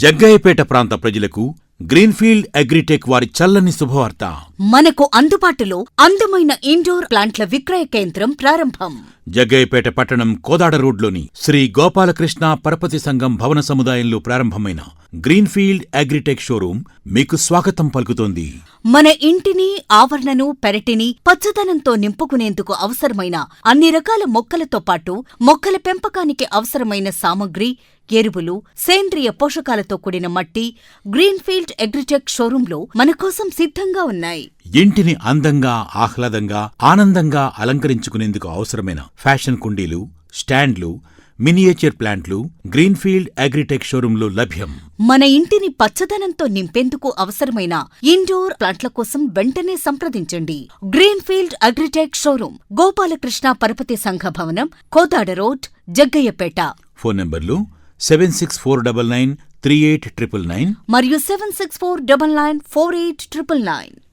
జగ్గయ్యపేట ప్రాంత ప్రజలకు greenfield agritech వారి చల్లని శుభవార్త. మనకు అందుబాటులో అందమైన ఇండోర్ ప్లాంట్ల విక్రయ కేంద్రం ప్రారంభం. జగ్గయ్యపేట పట్టణం కోదాడ రోడ్లోని శ్రీ గోపాలకృష్ణ పరపతి సంఘం భవన సముదాయంలో ప్రారంభమైన గ్రీన్ఫీల్డ్ అగ్రిటెక్ షోరూం మీకు స్వాగతం పలుకుతోంది. మన ఇంటిని, ఆవరణను, పెరటిని పచ్చదనంతో నింపుకునేందుకు అవసరమైన అన్ని రకాల మొక్కలతో పాటు మొక్కల పెంపకానికి అవసరమైన సామగ్రి, ఎరువులు, సేంద్రియ పోషకాలతో కూడిన మట్టి గ్రీన్ఫీల్డ్ అగ్రిటెక్ షోరూంలో మన కోసం సిద్ధంగా ఉన్నాయి. ఇంటిని అందంగా, ఆహ్లాదంగా, ఆనందంగా అలంకరించుకునేందుకు అవసరమైన ఫ్యాషన్ కుండీలు, స్టాండ్లు, మినియేచర్ ప్లాంట్లు గ్రీన్ఫీల్డ్ అగ్రిటెక్ షోరూంలో లభ్యం. మన ఇంటిని పచ్చదనంతో నింపేందుకు అవసరమైన ఇండోర్ ప్లాంట్ల కోసం వెంటనే సంప్రదించండి. గ్రీన్ఫీల్డ్ అగ్రిటెక్ షోరూం, గోపాలకృష్ణ పరపతి సంఘ భవనం, కోదాడ రోడ్, జగ్గయ్యపేట. ఫోన్ నంబర్లు 7649938999 మరియు 7649948999.